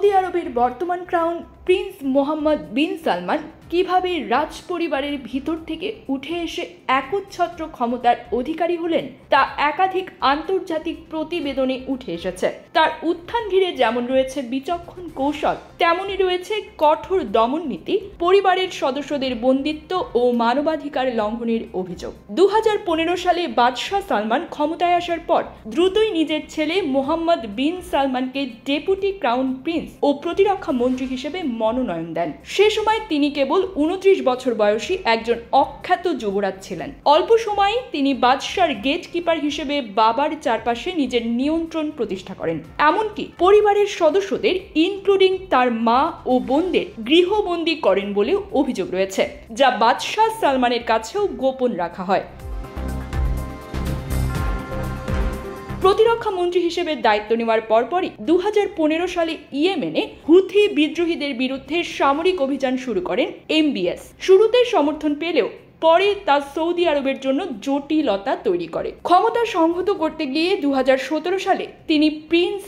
Saudi আরবের বর্তমান crown prince Mohammed বিন সালমান কিভাবে রাজ পরিবারের ভিতর থেকে উঠে এসে একচ্ছত্র ক্ষমতার অধিকারী হলেন তা একাধিক আন্তর্জাতিক প্রতিবেদনে উঠে এসেছে। তার উত্থান ঘিরে যেমন রয়েছে বিচক্ষণ কৌশল, তেমনই রয়েছে কঠোর দমন নীতি, পরিবারের সদস্যদের বন্দিত্ব ও মানবাধিকার লঙ্ঘনের অভিযোগ। 2015 সালে বাদশাহ সালমান ক্ষমতায় আসার পর দ্রুতই নিজের ছেলে মোহাম্মদ বিন সালমানকে ডেপুটি ক্রাউন প্রিন্স ও প্রতিরক্ষা মন্ত্রী হিসেবে মনোনয়ন দেন। সে সময় তিনি কেবল 29 বছর বয়সী একজন অখ্যাত যুবরাজ ছিলেন। অল্প সময়েই তিনি বাদশার গেট কিপার হিসেবে বাবার চারপাশে নিজের নিয়ন্ত্রণ প্রতিষ্ঠা করেন। এমনকি পরিবারের সদস্যদের ইনক্লুডিং তার মা ও বোনদের গৃহবন্দী করেন বলেও অভিযোগ রয়েছে, যা বাদশাহ সালমানের কাছেও গোপন রাখা হয়। প্রতিরক্ষা মন্ত্রী হিসেবে দায়িত্ব নেওয়ার পরপরই 2015 সালে ইয়েমেনে হুথি বিদ্রোহীদের বিরুদ্ধে সামরিক অভিযান শুরু করেন এমবিএস। শুরুতে সমর্থন পেলেও পরে তা সৌদি আরবের জন্য জটিলতা তৈরি করে। ক্ষমতা সংহত করতে গিয়ে 2017 সালে তিনি প্রিন্স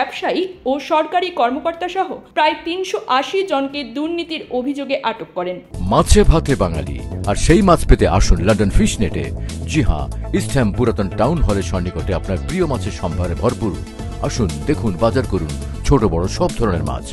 ব্যবসায়ী ও সরকারি কর্মকর্তা সহ প্রায় 380 জনকে দুর্নীতির অভিযোগে আটক করেন। মাছে ভাতে বাঙালি, আর সেই মাছ পেতে আসুন লন্ডন ফিশ নেটে। জি হ্যাঁ, ইস্টহ্যাম পুরাতন টাউন হলের সন্নিকটে আপনার প্রিয় মাছের সম্ভারে ভরপুর। আসুন, দেখুন, বাজার করুন ছোট বড় সব ধরনের মাছ।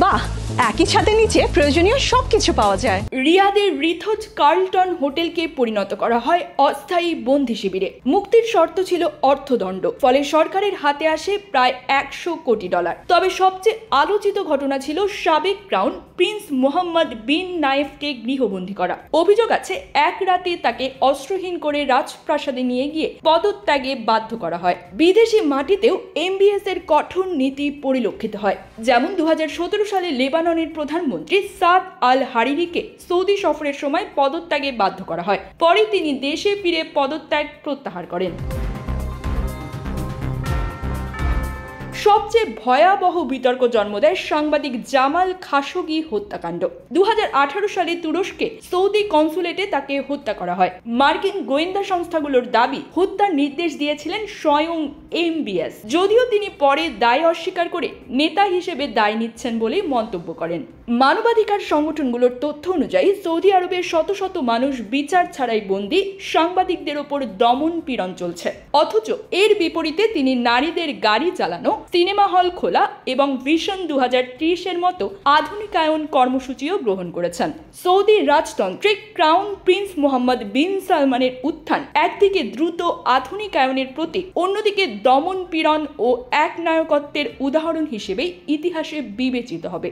বাহ, একই ছাদের নিচে প্রয়োজনীয় সবকিছু পাওয়া যায়। রিয়াদের রিথজ কার্লটন হোটেলকে পরিণত করা হয় অস্থায়ী বন্দি শিবিরে। মুক্তির শর্ত ছিল অর্থদণ্ড, ফলে সরকারের হাতে আসে প্রায় $100 কোটি। তবে সবচেয়ে আলোচিত ঘটনা ছিল সাবেক ক্রাউন প্রিন্স মোহাম্মদ বিন নায়েফকে গৃহবন্দী করা। অভিযোগ আছে এক রাতে তাকে অস্ত্রহীন করে রাজপ্রাসাদে নিয়ে গিয়ে পদত্যাগে বাধ্য করা হয়। বিদেশি মাটিতেও এমবিএস এর কঠোর নীতি পরিলক্ষিত হয়। যেমন 2017 সালে লেবাননের প্রধানমন্ত্রী সাদ আল হারিরিকে সৌদি সফরের সময় পদত্যাগে বাধ্য করা হয়। পরে তিনি দেশে ফিরে পদত্যাগ প্রত্যাহার করেন। সবচেয়ে ভয়াবহ বিতর্ক জন্ম দেয় সাংবাদিক জামাল খাশোগি হত্যাকাণ্ড। 2018 সালে তুরস্কে সৌদি কনসুলেটে তাকে হত্যা করা হয়। মার্কিন গোয়েন্দা সংস্থাগুলোর দাবি হত্যার নির্দেশ দিয়েছিলেন স্বয়ং এমবিএস, যদিও তিনি পরে দায় অস্বীকার করে নেতা হিসেবে দায় নিচ্ছেন বলে মন্তব্য করেন। মানবাধিকার সংগঠনগুলোর তথ্য অনুযায়ী সৌদি আরবের শত শত মানুষ বিচার ছাড়াই বন্দী, সাংবাদিকদের ওপর দমন পীড়ন চলছে। অথচ এর বিপরীতে তিনি নারীদের গাড়ি চালানো, সিনেমা হল খোলা এবং ভিশন 2030 এর মতো আধুনিকায়ন কর্মসূচিও গ্রহণ করেছেন। সৌদি রাজতন্ত্রে ক্রাউন প্রিন্স মোহাম্মদ বিন সালমানের উত্থান একদিকে দ্রুত আধুনিকায়নের প্রতীক, অন্যদিকে দমন পীড়ন ও একনায়কত্বের উদাহরণ হিসেবে ইতিহাসে বিবেচিত হবে।